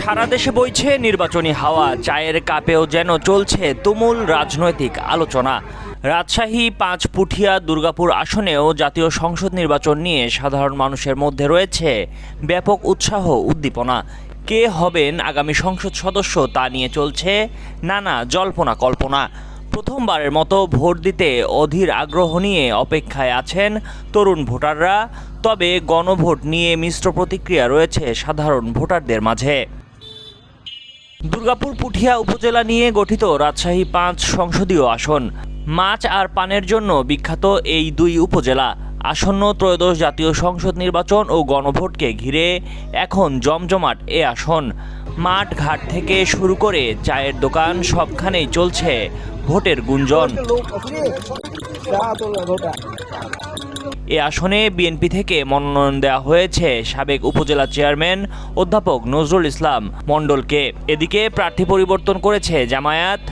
সারা দেশে বইছে নির্বাচনী হাওয়া, চায়ের কাপেও যেন চলছে তুমুল রাজনৈতিক আলোচনা। রাজশাহী ৫ পুঠিয়া দুর্গাপুর আসনেও জাতীয় সংসদ নির্বাচন নিয়ে সাধারণ মানুষের মধ্যে রয়েছে ব্যাপক উৎসাহ উদ্দীপনা। কে হবেন আগামী সংসদ সদস্য তা নিয়ে চলছে নানা জল্পনা কল্পনা। প্রথমবারের মতো ভোট দিতে অধীর আগ্রহ নিয়ে অপেক্ষায় আছেন তরুণ ভোটাররা। তবে গণভোট নিয়ে মিশ্র প্রতিক্রিয়া রয়েছে সাধারণ ভোটারদের মাঝে। দুর্গাপুর পুঠিয়া উপজেলা নিয়ে গঠিত রাজশাহী ৫ সংসদীয় আসন। মাছ আর পানের জন্য বিখ্যাত এই দুই উপজেলা। আসন্ন ত্রয়োদশ জাতীয় সংসদ নির্বাচন ও গণভোটকে ঘিরে এখন জমজমাট এ আসন। মাঠ ঘাট থেকে শুরু করে চায়ের দোকান সবখানেই চলছে ভোটের গুঞ্জন। এ আসনে বিএনপি থেকে মনোনয়ন দেওয়া হয়েছে সাবেক উপজেলা চেয়ারম্যান অধ্যাপক নজরুল ইসলাম মণ্ডলকে। এদিকে প্রার্থী পরিবর্তন করেছে জামায়াত।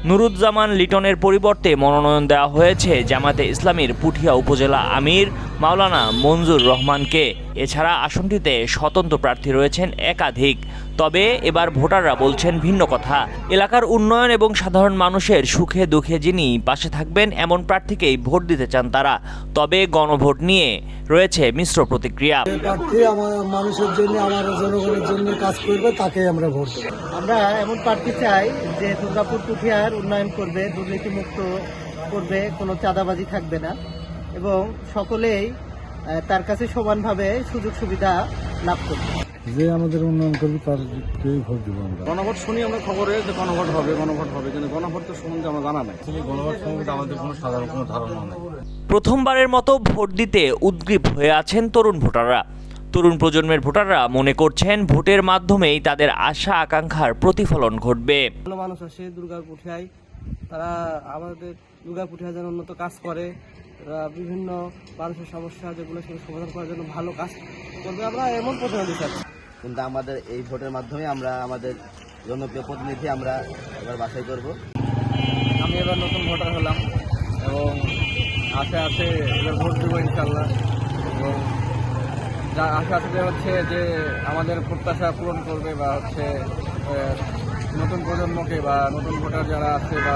নুরুজ্জামান লিটনের পরিবর্তে মনোনয়ন দেওয়া হয়েছে জামায়াতে ইসলামীর পুঠিয়া উপজেলা আমির মাওলানা মঞ্জুর রহমানকে। এছাড়া আসনটিতে স্বতন্ত্র প্রার্থী রয়েছেন একাধিক। তবে এবার ভোটাররা বলছেন ভিন্ন কথা। এলাকার উন্নয়ন এবং সাধারণ মানুষের সুখে দুঃখে যিনি পাশে থাকবেন এমন প্রার্থীকেই ভোট দিতে চান তারা। তবে গণভোট নিয়ে রয়েছে মিশ্র প্রতিক্রিয়া। প্রার্থী আমার মানুষের জন্য, আমার জনগণের জন্য কাজ করবে, তাকে আমরা ভোট দেব। আমরা এমন প্রার্থী চাই যে দুর্গাপুর পুঠিয়ার উন্নয়ন করবে, দুর্নীতিমুক্ত করবে, কোনো চাঁদাবাজি থাকবে না এবং সকলেই তার কাছে সমানভাবে সুযোগ সুবিধা লাভ করবে। যে আমাদের উন্নয়ন করবে তারকেই ভোট দেবো আমরা। গণভোট শুনি আমরা খবরে যে গণভোট হবে কিন্তু গণভোটের সম্বন্ধে আমার জানা নাই। গণভোট সম্বন্ধে আমাদের কোনো সাধারণ কোনো ধারণা নেই। প্রথমবারের মতো ভোট দিতে উদগ্রীব হয়ে আছেন তরুণ ভোটাররা। তরুণ প্রজন্মের ভোটাররা মনে করছেন ভোটের মাধ্যমেই তাদের আশা আকাঙ্ক্ষার প্রতিফলন ঘটবে। ভালো মানুষ আসে দুর্গাপুর পুঠিয়ায়, তারা আমাদের দুর্গাপুর পুঠিয়া যেন উন্নত কাজ করে, বিভিন্ন মানুষের সমস্যা যেগুলো সেগুলো সমাধান করার জন্য ভালো কাজ করবে। আমরা এমন প্রতিনিধি চাচ্ছি। কিন্তু আমাদের এই ভোটের মাধ্যমে আমরা আমাদের জনপ্রিয় প্রতিনিধি আমরা এবার বাছাই করব। আমি এবার নতুন ভোটার হলাম এবং আশা আছে এবার ভোট দেবো ইনশাল্লাহ। এবং যা আশা আছে হচ্ছে যে আমাদের প্রত্যাশা পূরণ করবে বা হচ্ছে নতুন প্রজন্মকে বা নতুন ভোটার যারা আছে বা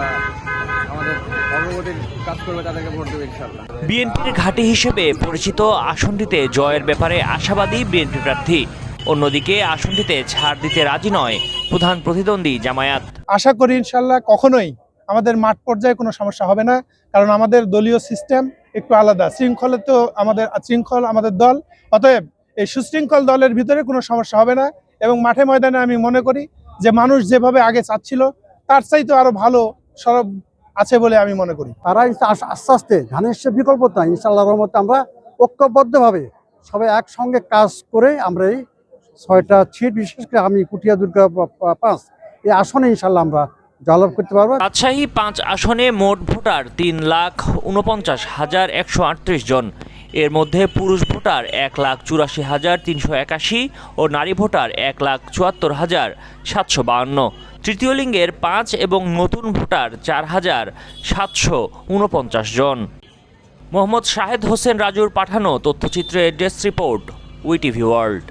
আমাদের অগ্রগতির কাজ করবে তাদেরকে ভোট দেবে ইনশাল্লাহ। বিএনপির ঘাঁটি হিসেবে পরিচিত আসনটিতে জয়ের ব্যাপারে আশাবাদী বিএনপি প্রার্থী। অন্যদিকে আসনটিতে ছাড় দিতে রাজি নয় প্রধান প্রতিদ্বন্দ্বী জামায়াত। আশা করি ইনশাল্লাহ কখনোই আমাদের মাঠ পর্যায়ে কোনো সমস্যা হবে না, কারণ আমাদের দলীয় সিস্টেম একটু আলাদা। শৃঙ্খল আমাদের দল, অতএব এই সুশৃঙ্খল দলের ভিতরে কোনো সমস্যা হবে না। এবং মাঠে ময়দানে আমি মনে করি যে মানুষ যেভাবে আগে চাচ্ছিল তার চাইতে আরো ভালো সরব আছে বলে আমি মনে করি। তারা আস্তে আস্তে ধানের সে বিকল্প নাই, ইনশাআল্লাহ রহমতে আমরা ঐক্যবদ্ধভাবে সবাই একসঙ্গে কাজ করে আমরা এই ৬টা সিট, বিশেষ করে আমি পুঠিয়া দুর্গা ৫ এই আসনে ইনশাআল্লাহ আমরা জয়লাভ করতে পারবো। রাজশাহী ৫ আসনে মোট ভোটার ৩,৪৯,১৩৮ জন। এর মধ্যে পুরুষ ভোটার ১,৮৪,৩৮১ ও নারী ভোটার ১,৭৪,৭৫২। তৃতীয় লিঙ্গের ৫ এবং নতুন ভোটার ৪,৭৪৯ জন। মোহাম্মদ শাহেদ হোসেন রাজুর পাঠানো তথ্যচিত্রের ডেস্ক রিপোর্ট, উইটিভি ওয়ার্ল্ড।